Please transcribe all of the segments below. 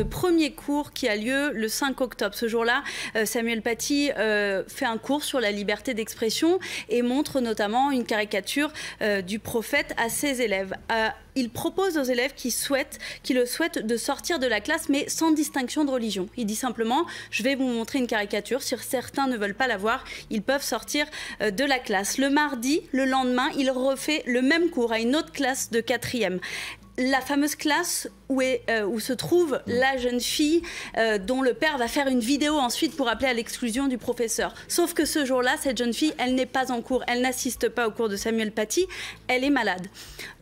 premier cours qui a lieu le 5 octobre. Ce jour-là, Samuel Paty fait un cours sur la liberté d'expression et montre notamment une caricature du prophète à ses élèves. Il propose aux élèves qui le souhaitent de sortir de la classe, mais sans distinction de religion. Il dit simplement, je vais vous montrer une caricature. Si certains ne veulent pas la voir, ils peuvent sortir de la classe. Le mardi, le lendemain, il refait le même cours à une autre classe de 4e. La fameuse classe où se trouve la jeune fille dont le père va faire une vidéo ensuite pour appeler à l'exclusion du professeur. Sauf que ce jour-là, cette jeune fille, elle n'est pas en cours, elle n'assiste pas au cours de Samuel Paty, elle est malade.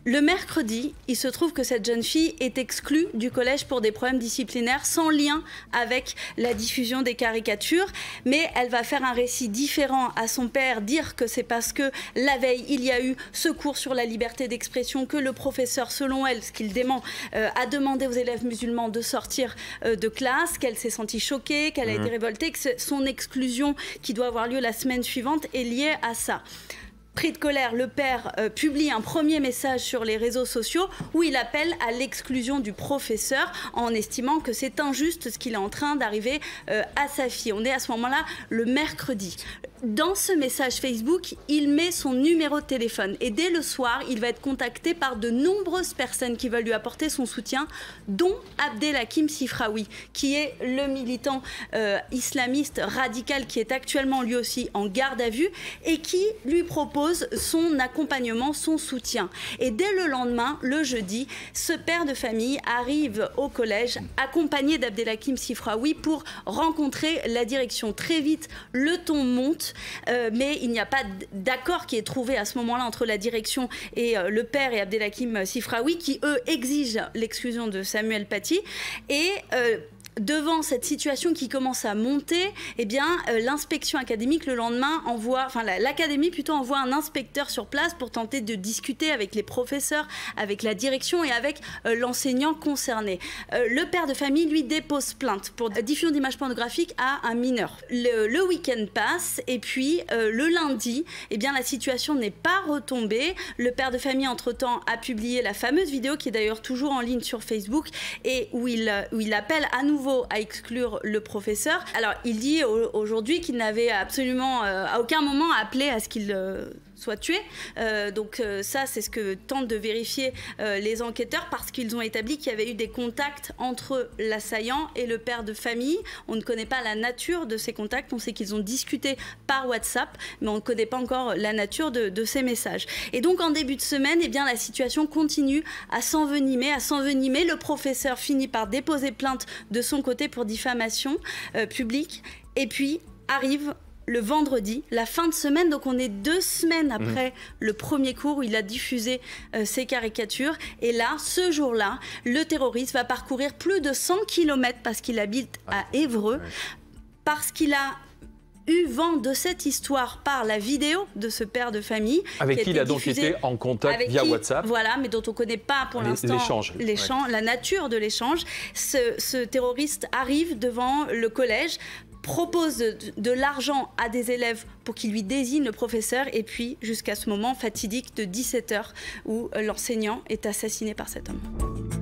Le mercredi, il se trouve que cette jeune fille est exclue du collège pour des problèmes disciplinaires sans lien avec la diffusion des caricatures, mais elle va faire un récit différent à son père, dire que c'est parce que la veille, il y a eu ce cours sur la liberté d'expression que le professeur, selon elle, ce qu'il dément, a demandé aux élèves musulmans de sortir de classe, qu'elle s'est sentie choquée, qu'elle a été révoltée, que son exclusion qui doit avoir lieu la semaine suivante est liée à ça. Pris de colère, le père publie un premier message sur les réseaux sociaux où il appelle à l'exclusion du professeur en estimant que c'est injuste ce qu'il est en train d'arriver à sa fille. On est à ce moment-là le mercredi. Dans ce message Facebook, il met son numéro de téléphone et dès le soir, il va être contacté par de nombreuses personnes qui veulent lui apporter son soutien, dont Abdelhakim Sifraoui, qui est le militant islamiste radical qui est actuellement lui aussi en garde à vue et qui lui propose son accompagnement, son soutien. Et dès le lendemain, le jeudi, ce père de famille arrive au collège accompagné d'Abdelhakim Sifraoui pour rencontrer la direction. Très vite, le ton monte, mais il n'y a pas d'accord qui est trouvé à ce moment-là entre la direction et le père et Abdelhakim Sifraoui qui, eux, exigent l'exclusion de Samuel Paty. Et devant cette situation qui commence à monter, eh bien, l'inspection académique le lendemain l'académie plutôt envoie un inspecteur sur place pour tenter de discuter avec les professeurs, avec la direction et avec l'enseignant concerné. Le père de famille, lui, dépose plainte pour diffusion d'images pornographiques à un mineur. Le week-end passe et puis le lundi, eh bien, la situation n'est pas retombée. Le père de famille, entre-temps, a publié la fameuse vidéo qui est d'ailleurs toujours en ligne sur Facebook et où il appelle à nouveau à exclure le professeur. Alors, il dit aujourd'hui qu'il n'avait absolument à aucun moment appelé à ce qu'il soit tué. Ça, c'est ce que tentent de vérifier les enquêteurs parce qu'ils ont établi qu'il y avait eu des contacts entre l'assaillant et le père de famille. On ne connaît pas la nature de ces contacts. On sait qu'ils ont discuté par WhatsApp, mais on ne connaît pas encore la nature de ces messages. Et donc, en début de semaine, eh bien, la situation continue à s'envenimer. Le professeur finit par déposer plainte de son côté pour diffamation publique. Et puis, arrive le vendredi, la fin de semaine, donc on est 2 semaines après le premier cours où il a diffusé ses caricatures. Et là, ce jour-là, le terroriste va parcourir plus de 100 km parce qu'il habite à Évreux, parce qu'il a eu vent de cette histoire par la vidéo de ce père de famille. Avec qui il a donc été en contact via WhatsApp. Voilà, mais dont on ne connaît pas pour l'instant la nature de l'échange. Ce terroriste arrive devant le collège, propose de l'argent à des élèves pour qu'ils lui désignent le professeur et puis jusqu'à ce moment fatidique de 17h où l'enseignant est assassiné par cet homme.